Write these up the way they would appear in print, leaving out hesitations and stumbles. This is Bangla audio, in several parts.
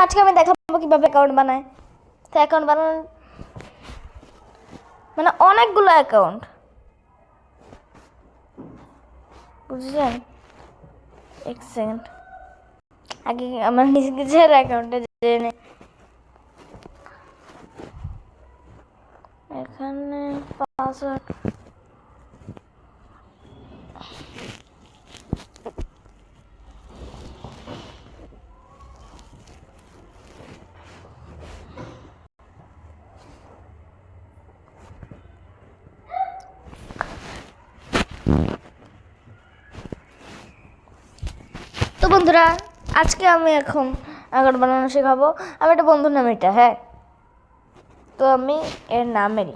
আজকে আমি দেখাবো কিভাবে অ্যাকাউন্ট বানায়। তো অ্যাকাউন্ট বানানো মানে অনেকগুলো অ্যাকাউন্ট, বুঝলেন? এক সেকেন্ড, আগে আমার নিজের অ্যাকাউন্টে জেনে এখানে পাসওয়ার্ড তো বন্ধুরা, আজকে আমি এখন অ্যাকাউন্ট বানানো শেখাবো। আমি একটা বন্ধুর নাম এটা, হ্যাঁ। তো আমি এর নামেরই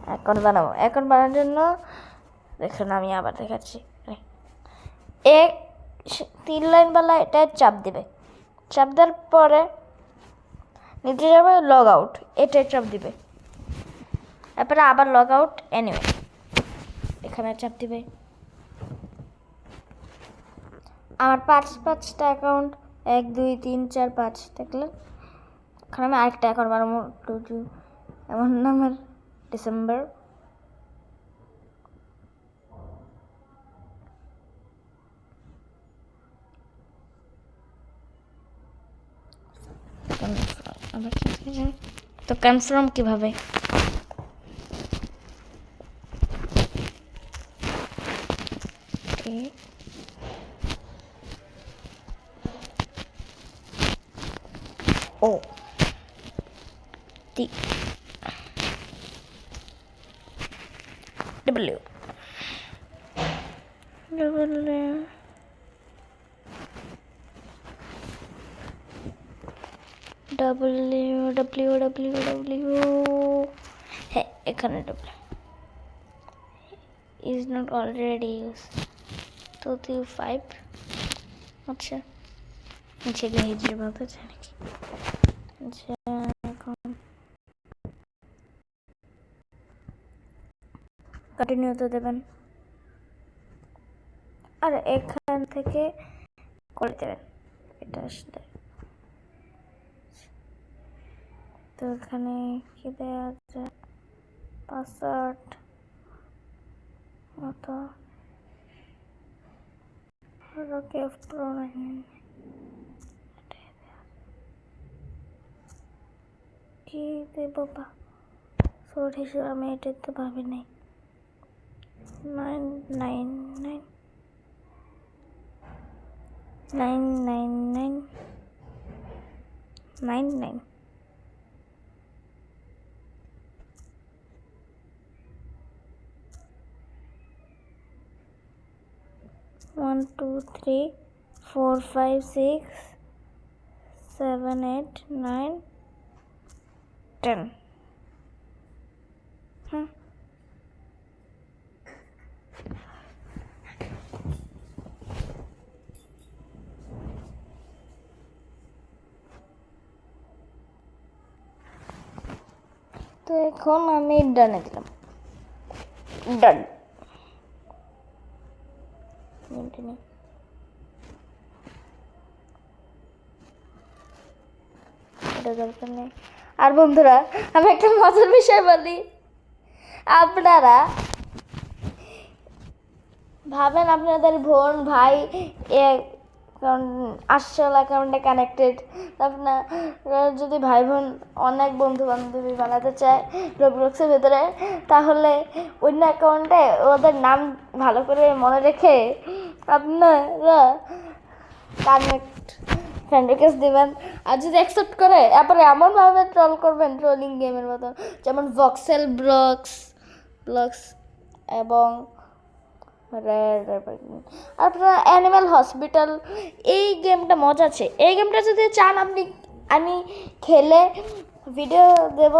অ্যাকাউন্ট বানাবো। অ্যাকাউন্ট বানানোর জন্য দেখুন আমি আবার দেখাচ্ছি। এক 3 লাইনওয়ালা এটা চাপ দেবে, চাপ দেওয়ার পরে নিচে যাবে লগ আউট, এটা চাপ দিবে, তারপরে আবার লগ আউট এনিওয়ে এখানে চাপ দিবে। আমার 5টা অ্যাকাউন্ট 1 2 3 4 5 দেখলেন। এখানে আমি আরেকটা অ্যাকাউন্ট বানাবো, আমার নামের ডিসেম্বর। তো কনফার্ম কিভাবে? ও টি ডব্লিউ হ্যাঁ, এখানে W is not already use 225। আচ্ছা, নিচে গিয়ে হিজড়ে বলতে চাই নাকি? আচ্ছা, এখন কন্টিনিউতে দেবেন আর এখান থেকে করে দেবেন এটা আসলে। তো এখানে কি দেওয়া আছে? পাসওয়ার্ড মতো কেফ প্রো কি দেব বা সোর্ট হিসেবে আমি এটা তো ভাবি নাই। 999 999 99 1 2 3 4 5 6 7 8 9 10। তো এখন আমি ডানে দিলাম, ডান। আর বন্ধুরা, আমি একটা মজার বিষয় বলি। আপনারা ভাবেন আপনাদের বোন ভাই আসল অ্যাকাউন্টে কানেক্টেড, আপনার যদি ভাই বোন অনেক বন্ধু বান্ধবী বানাতে চায় রোবলক্সের ভেতরে, তাহলে অন্য অ্যাকাউন্টে ওদের নাম ভালো করে মনে রেখে আপনারা কানেক্ট ফ্রেন্ড রিকোয়েস্ট দেবেন। আর যদি অ্যাকসেপ্ট করে তারপরে এমনভাবে ট্রল করবেন, ট্রোলিং গেমের মতো, যেমন ভক্সেল ব্লগস এবং আপনারা অ্যানিম্যাল হসপিটাল, এই গেমটা মজা আছে। এই গেমটা যদি চান আমি খেলে ভিডিও দেব,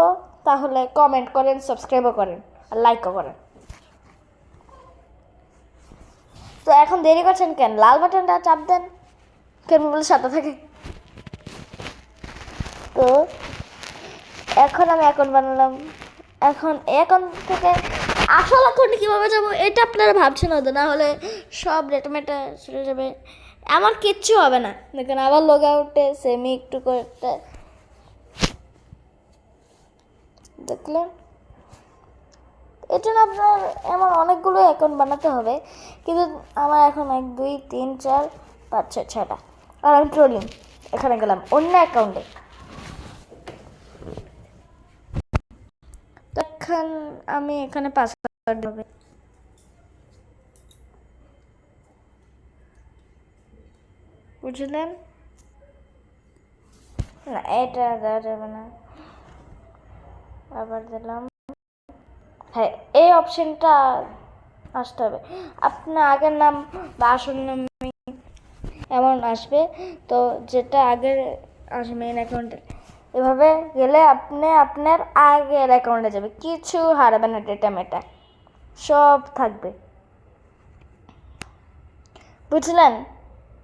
তাহলে কমেন্ট করেন, সাবস্ক্রাইবও করেন আর লাইকও করেন। তো এখন দেরি করছেন কেন? লাল বাটনটা চাপ দেন, কেন বলে সাথে থাকে। তো এখন আমি অ্যাকাউন্ট বানালাম। এখন অ্যাকাউন্ট থেকে আসল অ্যাকাউন্টে কীভাবে যাবো এটা আপনারা ভাবছেন হয়তো, না হলে সব রেটমেটা চলে যাবে। আমার কিচ্ছু হবে না। দেখেন আবার লগ আউটে সেমি একটু করতে দেখলেন। এর জন্য আপনার এমন অনেকগুলো অ্যাকাউন্ট বানাতে হবে, কিন্তু আমার এখন 1 2 3 4 5 6 6টা। আর আমি ট্রোলিং এখানে গেলাম অন্য অ্যাকাউন্টে। তখন আমি এখানে পাসওয়ার্ড দেব, বুঝলেন না? এটা দেওয়া যাবে না। আবার দিলাম, হ্যাঁ এই অপশনটা আসতে হবে। আপনার আগের নাম বা আসল নাম এমন আসবে, তো যেটা আগের আসবে মেন অ্যাকাউন্টে। এভাবে গেলে আপনি আপনার আগের অ্যাকাউন্টে যাবে, কিছু হারাবে না, ডেটা মেটা সব থাকবে, বুঝলেন?